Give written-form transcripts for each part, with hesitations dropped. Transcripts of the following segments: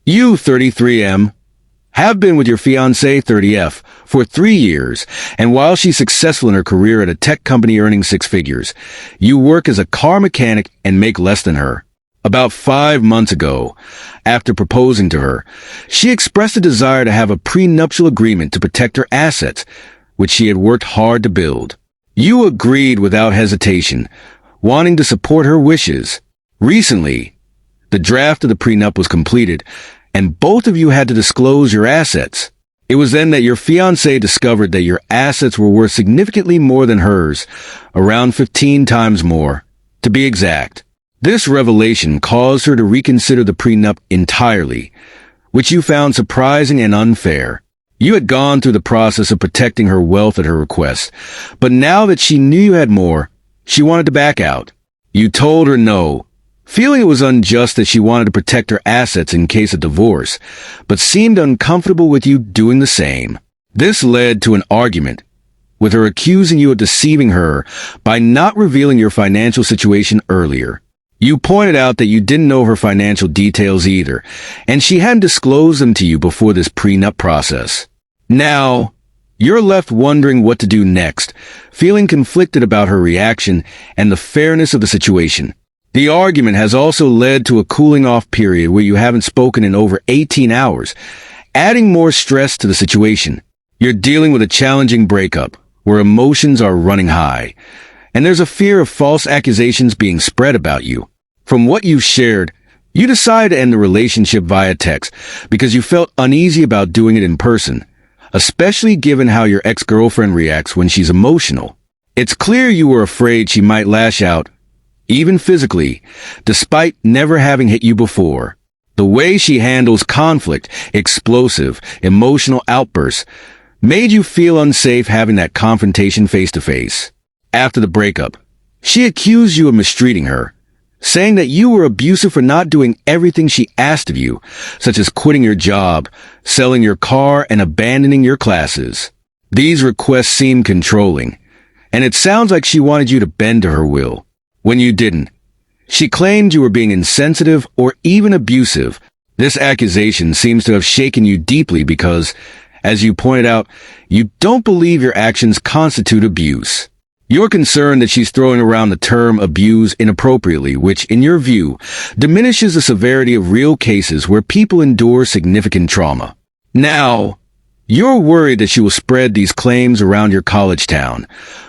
You, 33M, have been with your fiancée, 30F, for 3 years, and while she's successful in her career at a tech company earning 6 figures, you work as a car mechanic and make less than her. About 5 months ago, after proposing to her, she expressed a desire to have a prenuptial agreement to protect her assets, which she had worked hard to build. You agreed without hesitation, wanting to support her wishes. Recently, the draft of the prenup was completed, and both of you had to disclose your assets. It was then that your fiancé discovered that your assets were worth significantly more than hers, around 15 times more, to be exact. This revelation caused her to reconsider the prenup entirely, which you found surprising and unfair. You had gone through the process of protecting her wealth at her request, but now that she knew you had more, she wanted to back out. You told her no, feeling it was unjust that she wanted to protect her assets in case of divorce, but seemed uncomfortable with you doing the same. This led to an argument, with her accusing you of deceiving her by not revealing your financial situation earlier. You pointed out that you didn't know her financial details either, and she hadn't disclosed them to you before this prenup process. Now, you're left wondering what to do next, feeling conflicted about her reaction and the fairness of the situation. The argument has also led to a cooling-off period where you haven't spoken in over 18 hours, adding more stress to the situation. You're dealing with a challenging breakup, where emotions are running high, and there's a fear of false accusations being spread about you. From what you've shared, you decided to end the relationship via text because you felt uneasy about doing it in person, especially given how your ex-girlfriend reacts when she's emotional. It's clear you were afraid she might lash out, even physically, despite never having hit you before. The way she handles conflict, explosive, emotional outbursts, made you feel unsafe having that confrontation face-to-face. After the breakup, she accused you of mistreating her, saying that you were abusive for not doing everything she asked of you, such as quitting your job, selling your car, and abandoning your classes. These requests seemed controlling, and it sounds like she wanted you to bend to her will, when you didn't. She claimed you were being insensitive or even abusive. This accusation seems to have shaken you deeply because, as you pointed out, you don't believe your actions constitute abuse. You're concerned that she's throwing around the term abuse inappropriately, which, in your view, diminishes the severity of real cases where people endure significant trauma. Now, you're worried that she will spread these claims around your college town,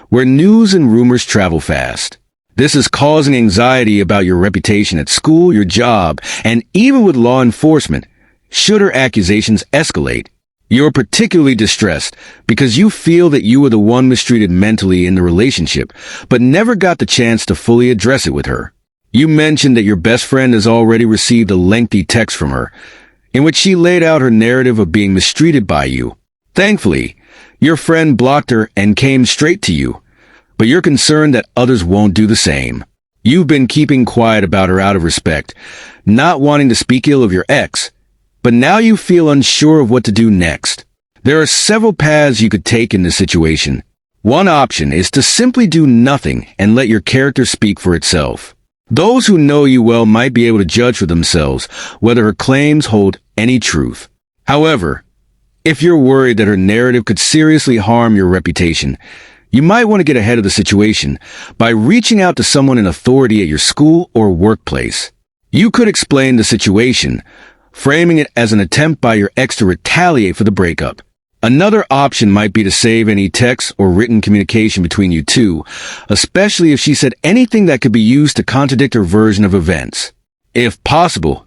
where news and rumors travel fast. This is causing anxiety about your reputation at school, your job, and even with law enforcement, should her accusations escalate. You're particularly distressed because you feel that you were the one mistreated mentally in the relationship, but never got the chance to fully address it with her. You mentioned that your best friend has already received a lengthy text from her, in which she laid out her narrative of being mistreated by you. Thankfully, your friend blocked her and came straight to you, but you're concerned that others won't do the same. You've been keeping quiet about her out of respect, not wanting to speak ill of your ex, but now you feel unsure of what to do next. There are several paths you could take in this situation. One option is to simply do nothing and let your character speak for itself. Those who know you well might be able to judge for themselves whether her claims hold any truth. However, if you're worried that her narrative could seriously harm your reputation, you might want to get ahead of the situation by reaching out to someone in authority at your school or workplace. You could explain the situation, framing it as an attempt by your ex to retaliate for the breakup. Another option might be to save any text or written communication between you two, especially if she said anything that could be used to contradict her version of events. If possible,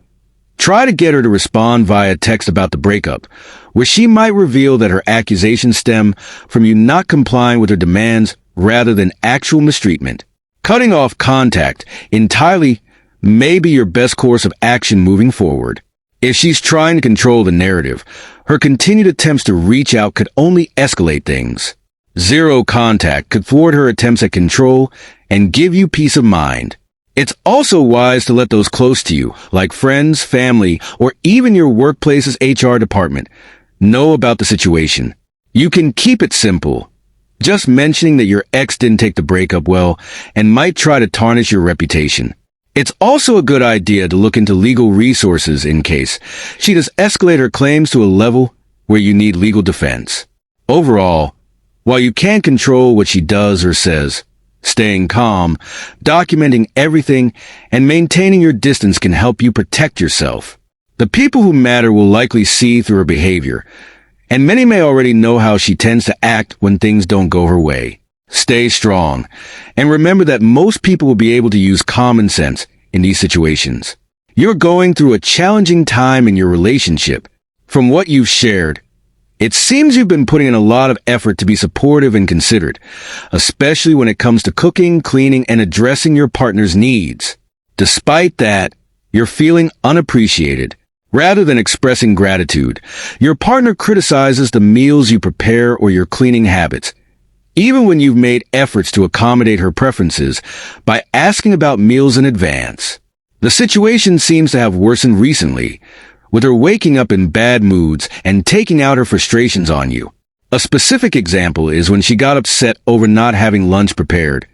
try to get her to respond via text about the breakup, where she might reveal that her accusations stem from you not complying with her demands rather than actual mistreatment. Cutting off contact entirely may be your best course of action moving forward. If she's trying to control the narrative, her continued attempts to reach out could only escalate things. Zero contact could thwart her attempts at control and give you peace of mind. It's also wise to let those close to you, like friends, family, or even your workplace's HR department, know about the situation. You can keep it simple, just mentioning that your ex didn't take the breakup well and might try to tarnish your reputation. It's also a good idea to look into legal resources in case she does escalate her claims to a level where you need legal defense. Overall, while you can't control what she does or says, staying calm, documenting everything, and maintaining your distance can help you protect yourself. The people who matter will likely see through her behavior, and many may already know how she tends to act when things don't go her way. Stay strong, and remember that most people will be able to use common sense in these situations. You're going through a challenging time in your relationship. From what you've shared, it seems you've been putting in a lot of effort to be supportive and considerate, especially when it comes to cooking, cleaning, and addressing your partner's needs. Despite that, you're feeling unappreciated. Rather than expressing gratitude, your partner criticizes the meals you prepare or your cleaning habits, even when you've made efforts to accommodate her preferences by asking about meals in advance. The situation seems to have worsened recently, with her waking up in bad moods and taking out her frustrations on you. A specific example is when she got upset over not having lunch prepared,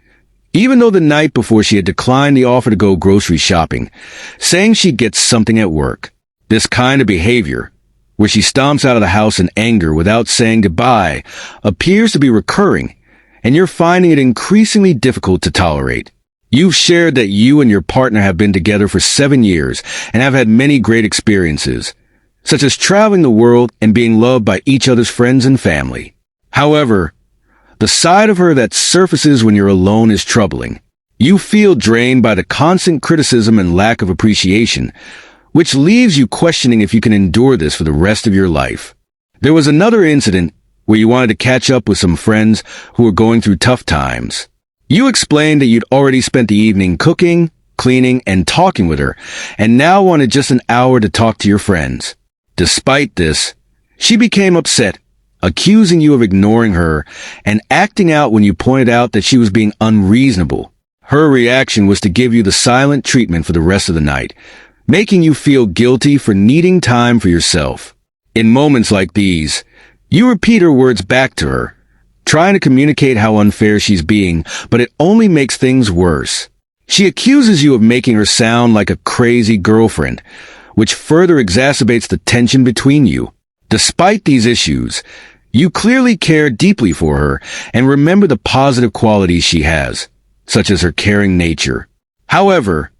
even though the night before she had declined the offer to go grocery shopping, saying she'd get something at work. This kind of behavior, where she stomps out of the house in anger without saying goodbye, appears to be recurring, and you're finding it increasingly difficult to tolerate. You've shared that you and your partner have been together for 7 years and have had many great experiences, such as traveling the world and being loved by each other's friends and family. However, the side of her that surfaces when you're alone is troubling. You feel drained by the constant criticism and lack of appreciation, which leaves you questioning if you can endure this for the rest of your life. There was another incident where you wanted to catch up with some friends who were going through tough times. You explained that you'd already spent the evening cooking, cleaning, and talking with her, and now wanted just an hour to talk to your friends. Despite this, she became upset, accusing you of ignoring her and acting out when you pointed out that she was being unreasonable. Her reaction was to give you the silent treatment for the rest of the night, making you feel guilty for needing time for yourself. In moments like these, you repeat her words back to her, trying to communicate how unfair she's being, but it only makes things worse. She accuses you of making her sound like a crazy girlfriend, which further exacerbates the tension between you. Despite these issues, you clearly care deeply for her and remember the positive qualities she has, such as her caring nature. However,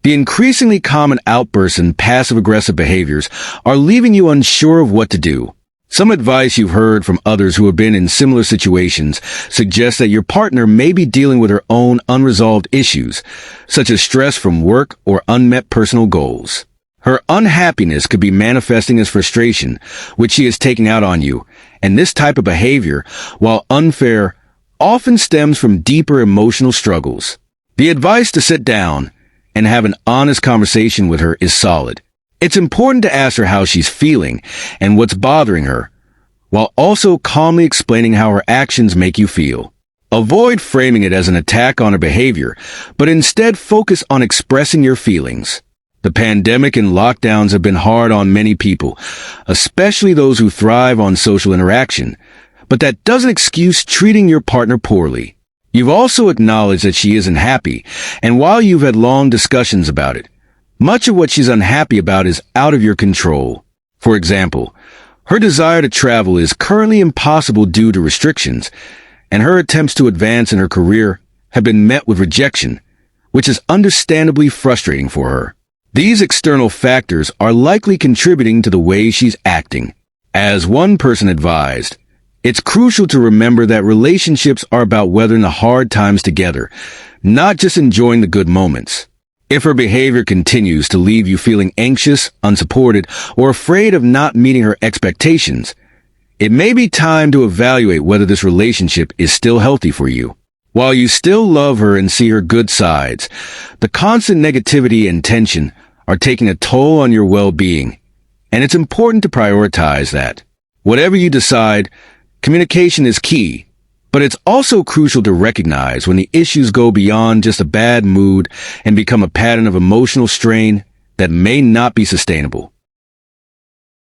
the increasingly common outbursts and passive-aggressive behaviors are leaving you unsure of what to do. Some advice you've heard from others who have been in similar situations suggests that your partner may be dealing with her own unresolved issues, such as stress from work or unmet personal goals. Her unhappiness could be manifesting as frustration, which she is taking out on you, and this type of behavior, while unfair, often stems from deeper emotional struggles. The advice to sit down and have an honest conversation with her is solid. It's important to ask her how she's feeling and what's bothering her, while also calmly explaining how her actions make you feel. Avoid framing it as an attack on her behavior, but instead focus on expressing your feelings. The pandemic and lockdowns have been hard on many people, especially those who thrive on social interaction, but that doesn't excuse treating your partner poorly. You've also acknowledged that she isn't happy, and while you've had long discussions about it, much of what she's unhappy about is out of your control. For example, her desire to travel is currently impossible due to restrictions, and her attempts to advance in her career have been met with rejection, which is understandably frustrating for her. These external factors are likely contributing to the way she's acting. As one person advised, it's crucial to remember that relationships are about weathering the hard times together, not just enjoying the good moments. If her behavior continues to leave you feeling anxious, unsupported, or afraid of not meeting her expectations, it may be time to evaluate whether this relationship is still healthy for you. While you still love her and see her good sides, the constant negativity and tension are taking a toll on your well-being, and it's important to prioritize that. Whatever you decide, communication is key, but it's also crucial to recognize when the issues go beyond just a bad mood and become a pattern of emotional strain that may not be sustainable.